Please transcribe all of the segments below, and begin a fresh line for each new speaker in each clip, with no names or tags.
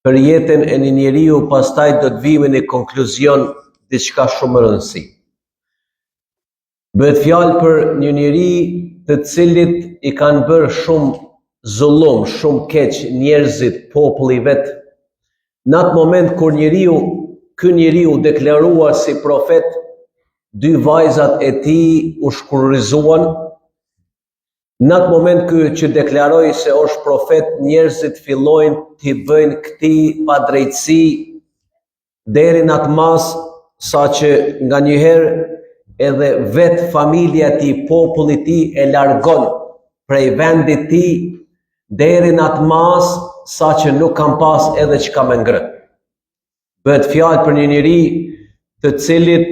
për jetën e një njeriu, pastaj do të vijmë në konkluzion diçka shumë rëndësi. Bëhet fjalë për një njeri të cilit i kanë bërë shumë zullum, shumë keq njerëzit, populli vet. Në atë moment kur ky njeriu deklarua si profet, dy vajzat e tij u shkurrizuan. Në atë moment që deklaroi se është profet, njerëzit fillojnë t'i bëjnë këtij padrejtësi deri në atë mas sa që nganjëherë edhe vetë familja e tij, populli i tij e largon prej vendit të tij deri në atë mas sa që nuk kanë pas edhe çka me ngrënë. Bëhet fjalë për një njeri të cilit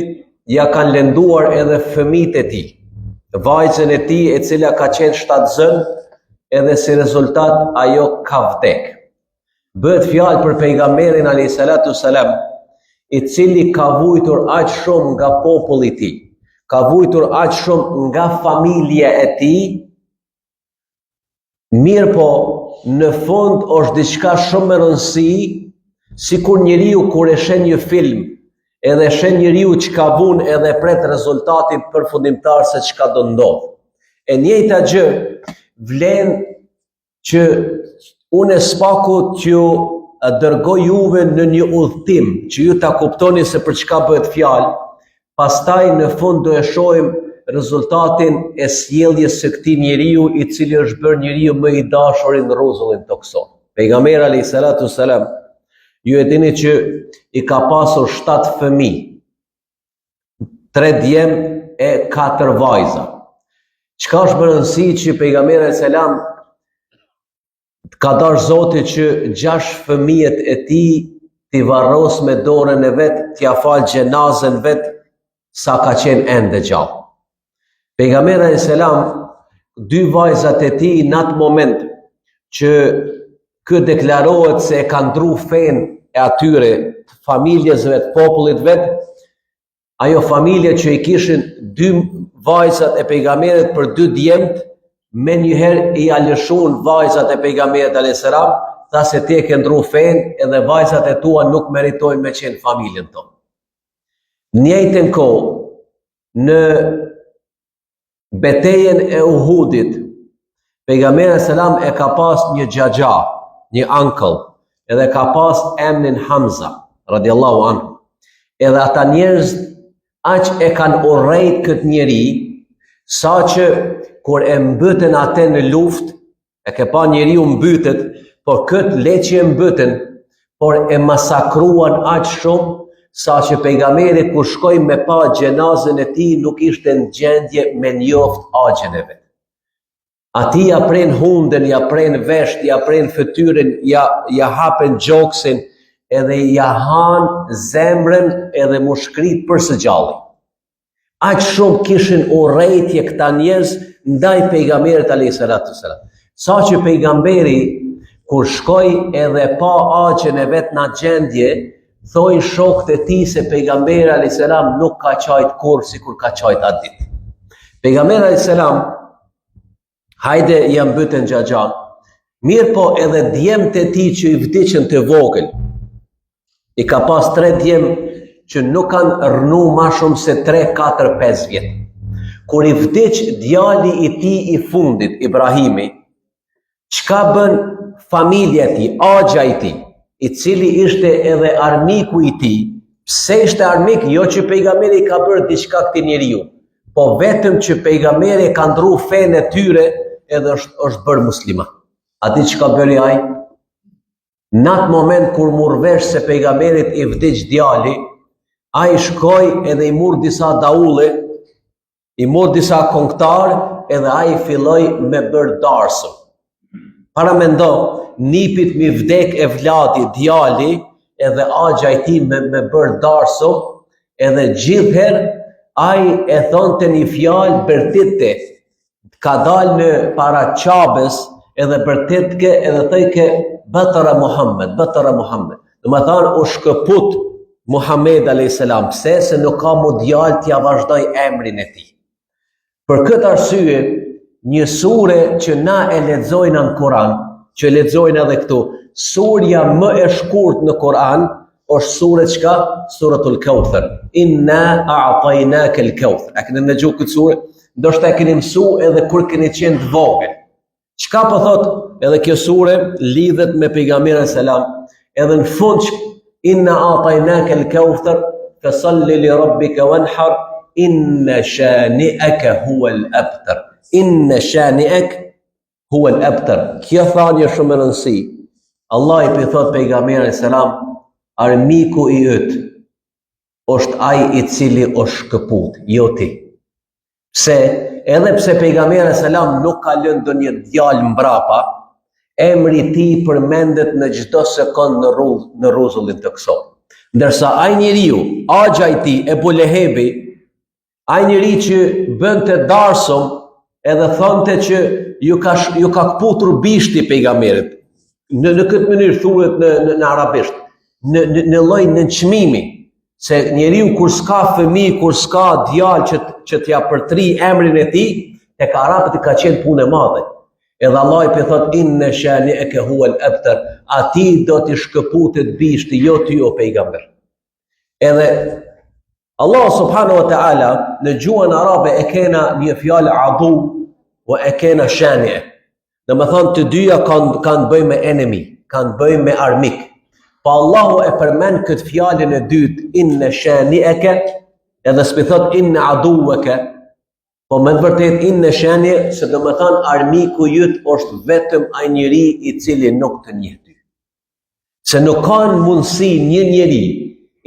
ja kanë lënduar edhe fëmijët e tij, vajzën e tij e cila ka qenë shtatzën, edhe si rezultat ajo ka vdek. Bëhet fjalë për pejgamberin alayhis salatu selam, i cili ka vujtur aq shumë nga populli i tij, ka vujtur aq shumë nga familja e tij, mirë po në fund është diçka shumë e rëndësishme, sikur njeriu kur e sheh një film, edhe sheh njeriu çka vun edhe pret rezultatin përfundimtar se çka do ndodh. E njëjta gjë vlen që unë spaku t'ju dërgoj juve në një udhtim, që ju ta kuptoni se për çka bëhet fjalë, pastaj në fund do e shohim rezultatin e sjelljes së këtij njeriu i cili është bërë njeriu më i dashur në rrezullin tokësor. Pejgamberi alayhis salatu selam, ju e dini që i ka pasur 7 fëmijë, 3 djem e 4 vajza. Çka është më rëndësi që pejgamberi alayhis salam ka dashur Zoti që 6 fëmijët e tij t'i varros me dorën e vet, t'ia fal xhenazën vet sa ka qenë ende gjallë. Pejgamberi alayhis salam, 2 vajzat e tij në atë moment që kë deklarohet se e ka ndru fen e atyre, familjes vet, popullit vet, ajo familje që i kishin 2 vajzat e pejgamberit për 2 djemt, me njëherë i alëshun vajzat e pejgamberit alayhis salam, tha se ti e ke ndru fen edhe vajzat e tua nuk meritojnë me qenë familjen tonë. Njëjtën kohë, në betejën e Uhudit, pejgamberi alayhis salam e ka pas një xhaxha, një uncle, edhe ka pas emrin Hamza, radiallahu anhu. Edhe ata njerëz aq e kanë urrejt këtë njeri, sa që kur e mbytën atë në luftë, e ke pa njeriu mbytet, por këtë leqje mbytën, por e masakruan aq shumë, sa që pejgamberi kur shkoi me pa xhenazën e tij nuk ishte në gjendje me njoft agjen e vet. Ati ja pren hunden, ja pren vesht, ja pren fytyrën, ja hapen gjoksin, edhe ja han zemrën edhe mushkrit për së gjalli. Aq shumë kishin urrejtje këta njerëz ndaj pejgamberit alayhis salatu selam. Sa që pejgamberi kur shkoi edhe pa agjen e vet në gjendje, thoi shokët e tij se pejgamberi alayhis salam nuk ka qajt kurrë sikur ka qajt atë ditë. Pejgamberi alayhis salam, hajde jam mbytën xhaxhan, mirë po edhe djemt e tij që i vdiqën të vogël, i ka pas 3 djem që nuk kanë rnu ma shumë se 3, 4, 5 vjet. Kur i vdiq djali i tij i fundit, Ibrahimi, çka bën familja e tij, agja i tij, i cili ishte edhe armiku i tij? Pse ishte armik? Jo që pejgamberi ka bërë diçka këtij njeriu, po vetëm që pejgamberi ka ndru fenë e tyre edhe është bërë musliman. A di çka bëri ai? Në atë moment kur murvesh se pejgamberit i vdiq djali, ai shkoi edhe i mur disa daulle, i mor disa konktar, edhe ai filloi me bërë darsëm. Para mendo, nipit mi vdek e vladi, djali, edhe agja i tij me bërë darsëm, edhe gjithherë ai e thonte një fjalë bërtite, ka dalë në para Qabes, edhe bërtitke, edhe thëjke Batara Muhammed. Dhe më thanë u shkëput Muhammed a.s. Pse? Se nuk ka mu djalë t'ja vazhdoj emrin e tij. Për këtë arsye, një sure që na e lexojnë në Kur'an, që lexojnë edhe këtu, surja më e shkurt në Kur'an është surë çka? Suratul Kauthar. Inna a'tainaka al-Kauthar. A keni dëgjuar këtë surë? Ndoshta e keni mësuar edhe kur keni qenë të vogël. Çka po thot? Edhe kjo sure lidhet me pejgamberin selam. Edhe në fund inna a'tainaka al-Kauthar fasalli li rabbika wanhar inna shani'aka huwa al-abtar. Inna shani'ak huwa al-abtar. Kjo thënie shumë e rëndësi. Allah i thot pejgamberin selam, armiku i yt është ai i cili është shkëput, jo ti. Pse? Edhe pse pejgamberi selam nuk ka lënë ndonjë djalë mbrapa, emri i tij përmendet në çdo sekond në rrezullin të kësaj. Ndërsa ai njeriu, axha i tij, Ebu Lehebi, ai njeri që bënte darsum, edhe thonte që ju ka kputur bishti pejgamberit. Në këtë mënyrë thuhet në arabisht, në lloj nënçmimi, se njeriu kur s'ka fëmijë, kur s'ka djalë që t'ja përtri emrin e tij, tek arabët i ka qenë punë e madhe. Edhe Allah i thot inna shani'aka huwa al-abtar, ati do t'i shkëputet bishti, jo ty o pejgamber. Edhe Allah subhanahu wa ta'ala në gjuhën arabe e kena një fjalë adu wa e kena shani'e. Dhe më thonë të dyja kanë bëj me enemy, kanë bëj me armik. Pa Allahu e përmen këtë fjalën e dytë, inna shani'aka, edhe s'pi thot inna aduwaka, po me të vërtet inna shani'e, se do më thonë armiku jyt është vetëm ai njeri i cili nuk të njeh ty. Se nuk kanë mundësi një njeri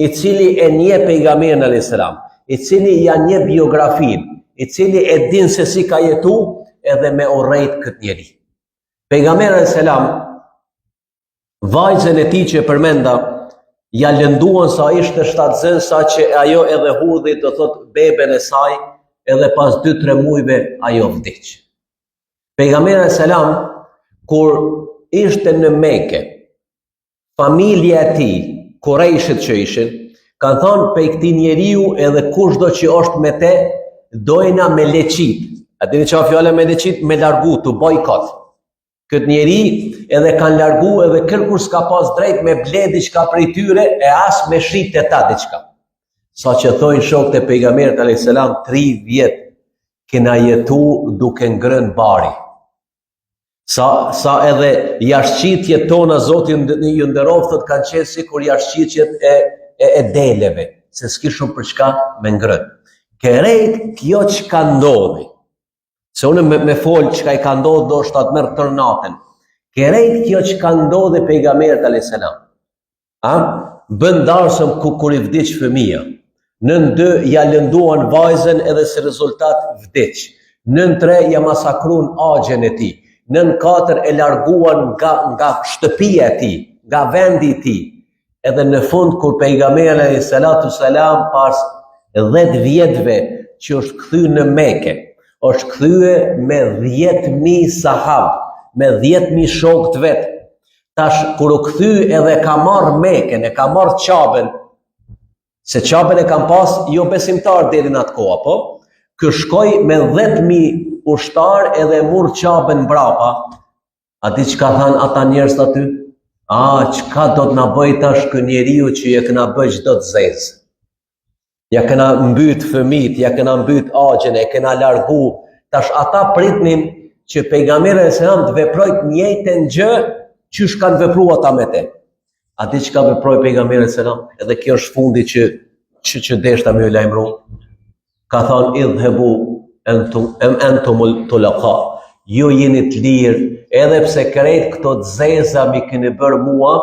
i cili e njeh pejgamberin alayhis salam, i cili ja njeh biografin, i cili e din se si ka jetu, edhe me urrejt këtë njeri. Pejgamberi alayhis salam, vajzën e tij që përmenda, ja lënduan sa ishte shtatzën, sa që ajo edhe hudhi do thot beben e saj, edhe pas 2-3 muajve ajo vdiq. Pejgamberi alayhis salam kur ishte në Mekë, familja e tij, Kurejshit që ishin, kanë thonë pe këtij njeriu edhe kushdo që është me te, dojna me leqit. A dini çfarë fjala me leqit? Me largu, të bojkot. Këtë njeri edhe kanë largu edhe kërkur s'ka pas drejt me ble diçka prej tyre e as me shit e ta diçka. Sa që thojnë shokët e pejgamberit alayhis salam 3 vjet kena jetu duke ngrënë bari. Sa edhe jashqitjet tona Zotin ju nderoj thot kanë qenë sikur jashqitjet e deleve, se s'kishun për çka me ngrënë. Kerejt kjo çka ndodhi. Se unë me fol çka i ka ndodhur do shta të merr tër natën. Kerejt kjo çka ndodhi pejgamberit alayhis salam. Bën darsëm kur i vdiq fëmia. Nën 2 ja lënduan vajzën edhe si rezultat vdiq. Nën 3 ja masakruan axhen e tij. Nën 4 e larguan nga shtëpia e tij, nga vendi i tij. Edhe në fund kur pejgamberi alayhis salatu salam pas 10 vjetëve që është kthyer në Mekë, është kthyer me 10.000 sahab, me 10.000 shokë të vet. Tash kur u kthy edhe ka marr Mekën, e ka marr Qabën, se Qabën e kanë pas jo besimtar deri në atë kohë, po ky shkoi me 10.000 ushtar edhe mur Qabën mbrapa. A di çka than ata njerëz aty? Çka do të na bëj tash ky njeriu që ja kena bëj çdo të zezë. Ja kena mbyt fëmijët, ja kena mbyt axhen, e kena largu. Tash ata pritnin që pejgamberi alayhis salam të veprojë njëjtën gjë që kanë vepruar ata me te. A di çka veproi pejgamberi alayhis salam? Edhe kjo është fundi që deshta me u lajmëru. Ka thonë idhhebu entumul tulaqa, ju jeni të lirë, edhe pse krejt këto të zeza mi keni bërë mua,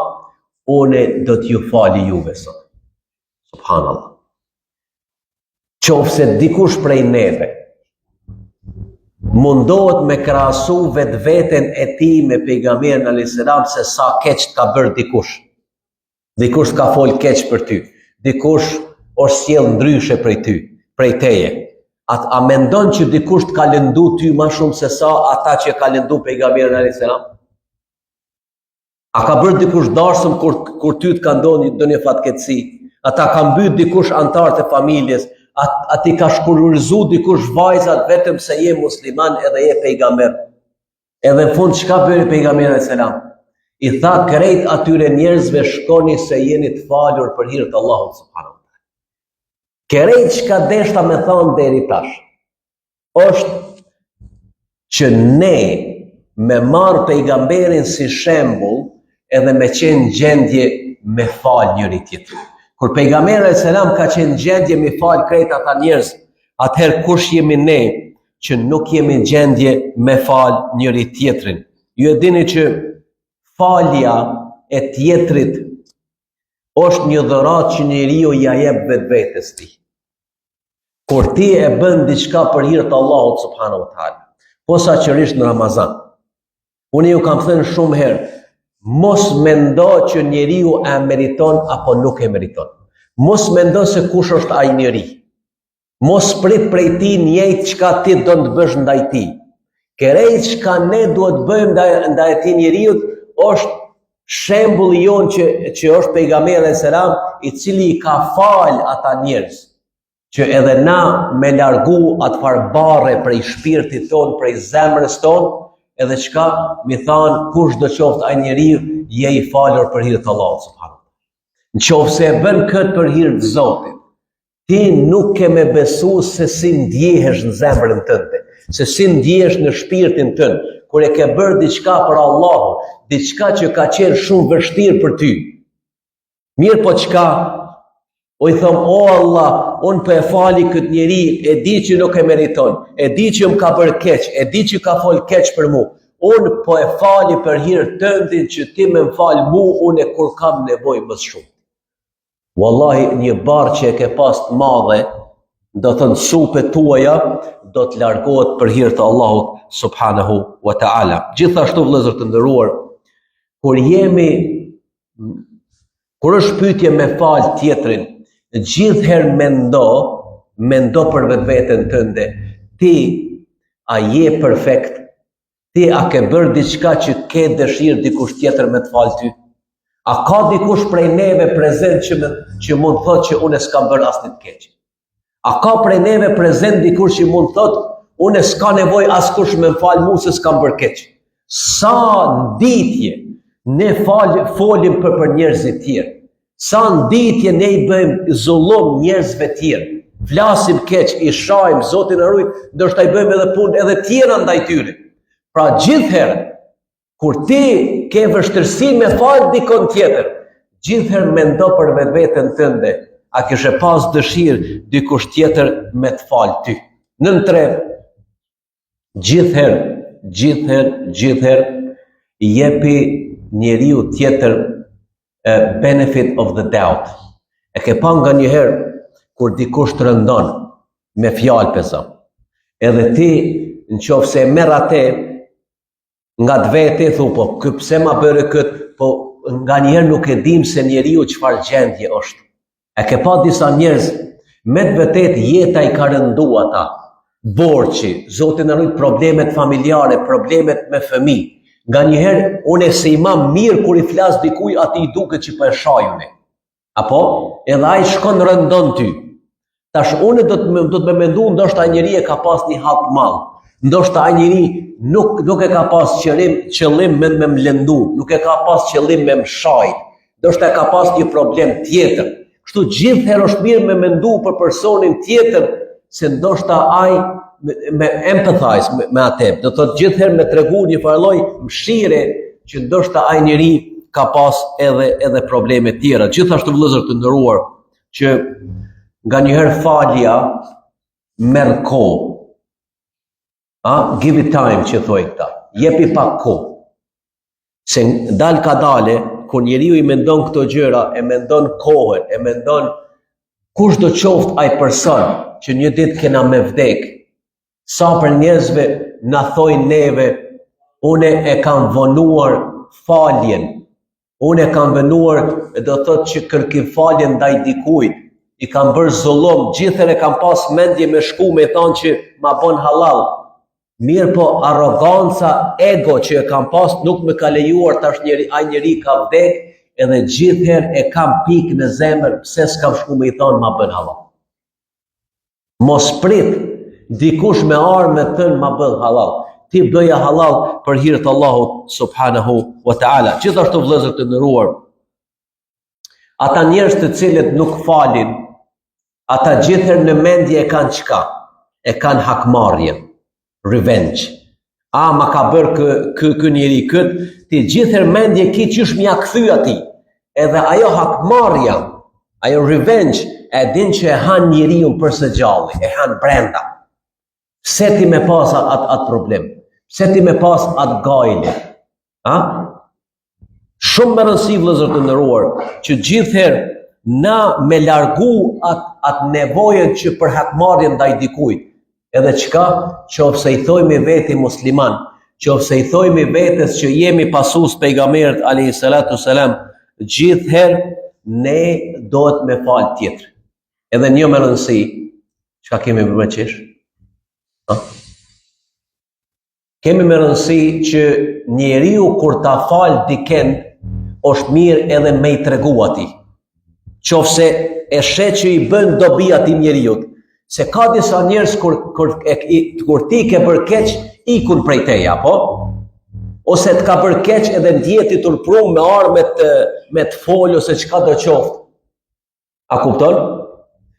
une do t'ju fali juve sot. Subhanallah. Qofse dikush prej neve mundohet me krahasu vetveten e tij me pejgamberin alayhis salam se sa keq ka bërë dikush. Dikush ka fol keq për ty, dikush është sjell ndryshe prej teje. A mendon që dikush të ka lëndu ty më shumë se sa ata që ka lëndu pejgamberin alayhis salam? A ka bërë dikush darsëm kur ty të ka ndonjë fatkeqësi? Ata ka mbyt dikush antar të familjes? A ti ka shkurrizu dikush vajzat vetëm se je musliman edhe je pejgamber? Edhe në fund çka bëri pejgamberi alayhis salam? I tha krejt atyre njerëzve shkoni se jeni të falur për hir të Allahut subhanahu wa taala. Krejt çka deshta me thonë deri tash është që ne me marr pejgamberin si shembull edhe me qenë gjendje me fal njëri tjetrin. Kur pejgamberi alayhis salam ka qenë gjendje me fal krejt ata njerëz, atëherë kush jemi ne që nuk jemi gjendje me fal njëri tjetrin? Ju e dini që falja e tjetrit është një dhuratë që njeriu ja jep vetvetes tij. Kur ti e bën diçka për hir të Allahut subhanahu wa taala, posaçërisht në Ramazan. Unë ju kam thënë shumë herë, mos mendo që njeriu e meriton apo nuk e meriton. Mos mendo se kush është ai njeri. Mos prit prej tij njëjtë çka ti do të bësh ndaj tij. Krejt çka ne duhet bëjmë ndaj atij njeriu është shembulli jon që është pejgamberi alayhis salam, i cili i ka fal ata njerëz që edhe na me largu atë farbarre prej shpirtit ton, prej zemrës ton, edhe çka mi than kush do qoftë ai njeriu, je i falur për hir të Allahut subhanahu. Nëse e bën këtë për hir të Zotit, ti nuk ke me besu se si ndjehesh në zemrën tënde, se si ndjehesh në shpirtin tënd, kur e ke bërë diçka për Allahun, diçka që ka qenë shumë vështirë për ty. Mirë po çka? O i thom, o Allah, unë po e fali këtë njeri, e di që nuk e meriton, e di që më ka bërë keq, e di që ka fol keq për mu. Unë po e fali për hir tëndin që ti me më fal mu, unë e kur kam nevojë më shumë. Wallahi, një barë që e ke pas të madhe, do të thënë supe tuaja, do të largohet për hir të Allahut subhanahu wa ta'ala. Gjithashtu vëllezër të nderuar, kur është pyetje me fal tjetrin, gjithherë mendo për vetveten tënde. Ti a je perfekt? Ti a ke bërë diçka që ke dëshirë dikush tjetër me të falë ty? A ka dikush prej neve prezent që mund thotë që unë s'kam bërë asnjë të keq? A ka prej neve prezent dikush që mund thotë unë s'ka nevojë askush me më falë mua se s'kam bërë keq? Sa nditje ne folim për njerëzit tjerë. Sa nditje ne i bëjmë zullum njerëzve tjerë. Flasim keq, i shajmë, Zotin e ruaj, ndoshta i bëjmë edhe punë edhe tjera ndaj tyre. Pra gjithherë kur ti ke vështirësi me fal dikon tjetër, gjithherë mendo për vetveten tënde, a kishe pas dëshirë dikush tjetër me të fal ty. Nën tre, gjithherë i jepi njeriu tjetër benefit of the doubt. E ke pa nga njëherë kur dikush të rëndon me fjalë pesa, edhe ti nëse e merr atë nga të vetë thu po pse ma bëre kët, po nga njëherë nuk e dim se njeriu çfarë gjendje është. E ke pa disa njerëz me të vërtetë jeta i ka rëndu ata, borxhi, Zotin e ruaj, problemet familjare, problemet me fëmijë. Nga njëherë, unë se imam mirë kur i flas dikuj, ati i duket që po e shajune. Apo, edhe ai shkon rëndon ty. Tash unë do të me mendu, ndoshta ai njeri e ka pas një hap mall. Ndoshta ai njeri nuk e ka pas qëllim me më lëndu, nuk e ka pas qëllim me më shajt. Ndoshta e ka pas një problem tjetër. Kështu gjithherë është mirë me mendu për personin tjetër, se ndoshta ai me empathize me atë. Do thotë gjithherë me tregu një farloj mëshire që ndoshta ai njeri ka pas edhe probleme tjera. Gjithashtu vëllezër të nderuar, që nga njëherë falja merr kohë. Give it time që thoi këta. Jepi pak kohë. Se dal ka dale, kur njeriu i mendon këto gjëra, e mendon kohën, e mendon kush do qoftë ai person që një ditë kena me vdek. Sa për njerëzve na thojnë neve, une e kam vonuar faljen, une e kam vonuar, do thotë që kërkim faljen ndaj dikujt, i kam bërë zullum, gjithër e kam pas mendje me shku me thonë që ma bon halal. Mirë po arroganca, ego që e kam pas nuk me ka lejuar tash ai njeri ka vdek, edhe gjithër e kam pikë në zemër pse s'kam shku me i thonë ma bën halal. Mos prit dikush me armë thënë ma bën halal. ti bëja halal për hir të Allahut subhanahu wa ta'ala. Gjithashtu vëllezër të nderuar, ata njerëz të cilët nuk falin, ata gjithherë në mendje e kanë çka? E kanë hakmarrje, revenge. Ma ka bërë ky njeri kët, ti gjithherë mendje ki qysh m'ja kthy atij. Edhe ajo hakmarrja, ajo revenge, e din që e han njeriu përse gjalli, e han brenda. Pse ti me pas atë problem? Pse ti me pas atë gajle? Shumë më rëndësi vëllezër të nderuar, që gjithherë na me largu atë nevojën që për hakmarrje ndaj dikujt. Edhe çka? Qofse i thojmë veti musliman, qofse i thojmë vetes që jemi pasues pejgamberit alayhi salatu selam, gjithherë ne dohet me fal tjetër. Edhe një më rëndësi, çka kemi më qesh? Kemi më rëndësi që njeriu kur ta fal diken, është mirë edhe me i tregu atij. Qofse e sheh që i bën dobi atij njeriu. Se ka disa njerëz kur ti ke bërë keq, ikun prej teja, po? Ose të ka bërë keq edhe ndjeti turprum me armet me të fol ose çka do qoftë. A kupton?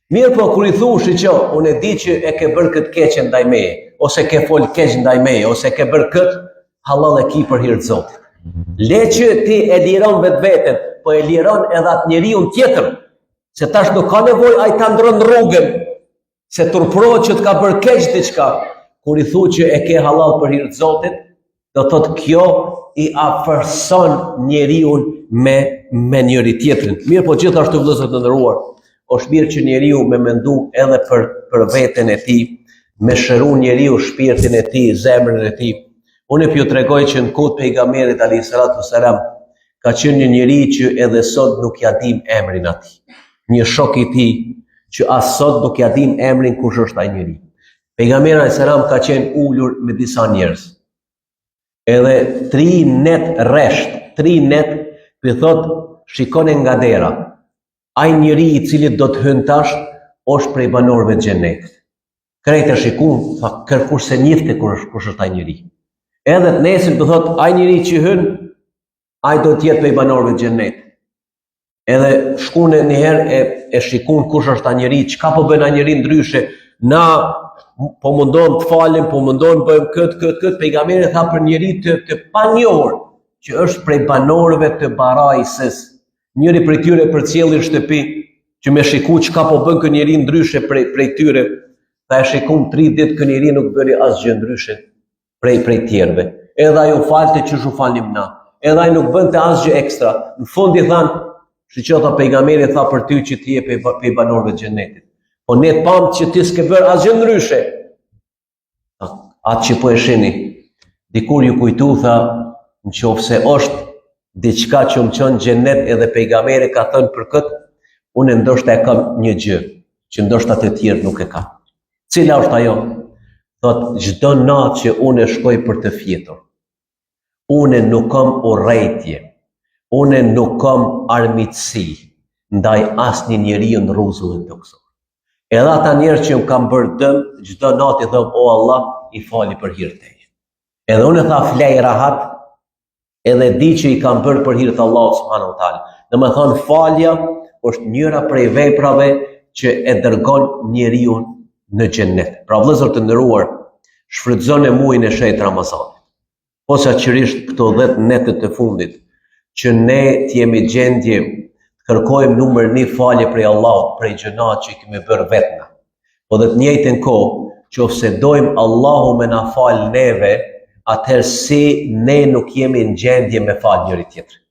Mirë po kur i thush që unë e di që e ke bërë këtë keq ndaj meje, ose ke fol keq ndaj meje, ose ke bërë këtë, halal e ki për hir të Zotit. Le që ti e liron vetveten, po e liron edhe atë njeriu tjetër, se tash nuk ka nevojë ai ta ndron rrugën. Se turprohet që të ka bërë keq diçka, kur i thu që e ke halal për hir të Zotit, do thotë kjo i afërson njeriu me njëri tjetrin. Mirë, po gjithashtu vëllezër të nderuar, është mirë që njeriu me mendu edhe për veten e tij, me shëru njeriu shpirtin e tij, zemrën e tij. Unë ju tregoj që në kohë pejgamberit alayhi salatu selam ka qenë një njeri që edhe sot nuk ja dim emrin atij. Një shok i tij që as sot nuk ja dim emrin kush është ai njeri. Pejgamberi alayhis salam ka qenë ulur me disa njerëz. Edhe 3 net rresht, 3 net, për thot, shikone nga dera. Ai njeri i cili do të hyn tash është prej banorëve të xhenetit. Krejt e shikun, tha, kërkush se njifte kush është ai njeri. Edhe të nesër për thot, ai njeri që hyn, ai do të jetë prej banorëve të xhenetit. Edhe shkune njëherë e shikun kush është a njeri, çka po bën a njeri ndryshe, na po mundon të falim, po mundon bëjmë këtë, pejgamberi tha për njeri të panjohur, që është prej banorëve të barajsës. Njëri prej tyre përcjelli në shtëpi, që me shiku çka po bën ky njeri ndryshe prej tyre, tha e shikun 3 ditë ky njeri nuk bëri asgjë ndryshe prej tjerëve. Edhe ai u falte që u falim na. Edhe ai nuk bënte asgjë ekstra. Në fund i than, shiqota pejgamberi tha për ty që ti je pe banorëve të xhenetit. Po ne pam që ti s'ke bërë asgjë ndryshe. Atë që po e shihni, dikur ju kujtu tha, nëse është diçka që më çon xhenet edhe pejgamberi ka thënë për këtë, unë ndoshta e kam një gjë që ndoshta të tjerë nuk e kanë. Cila është ajo? Thot, çdo natë që unë shkoj për të fjetur, unë nuk kam urrëtie. Unë nuk kam armiqësi ndaj asnjë njeriu në rrezullin toksor. Edhe ata njerëz që më kanë bërë dëm, çdo natë i them, o Allah, i fali për hir teje. Edhe unë tha flej rahat, edhe di që i kanë bërë për hir të Allahut subhanahu wa taala. Domethënë falja është njëra prej veprave që e dërgon njeriu në xhenet. Pra vëllezër të nderuar, shfrytëzoni muajin e shenjtë Ramazanit. Posaçërisht këto 10 netët të fundit, që ne t'jemi gjendje të kërkojmë numër 1 falje prej Allahut, prej gjënat që i kemi bërë vetna. Po dhe të njëjtën kohë, qofse dojmë Allahu me na fal neve, atëherë si ne nuk jemi në gjendje me fal njëri tjetrin.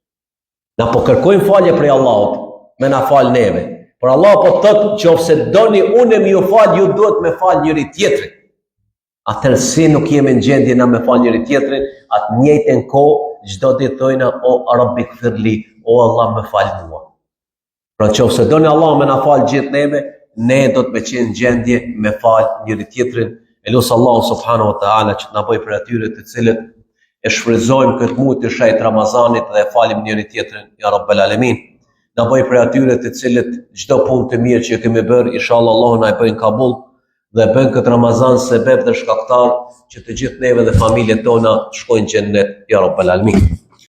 Na po kërkojmë falje prej Allahut, me na fal neve. Por Allah po thotë qofse doni unë më ju fal, ju duhet me fal njëri tjetrin. Atëherë si nuk jemi në gjendje na me fal njëri tjetrin, atë njëjtën kohë çdo ditë thojna o Rabbi gfirli, o Allah më fal mua. Pra nëse doni Allah më na fal gjithë neve, ne do të qenë gjendje me fal njëri tjetrin. Elos Allah subhanahu wa taala që na bëj për atyre të cilët e shfrytëzojmë këtë muaj të shenjtë Ramazanit dhe falim njëri tjetrin, ya Rabbel Alamin. Na bëj për atyre të cilët çdo punë të mirë që kemi bërë, inshallah Allah na e bëjnë kabull. dhe bën këtë Ramazan sebeb dhe shkaktar që të gjithë neve dhe familjet tona të shkojnë në xhennet, ya Rabbal Alamin.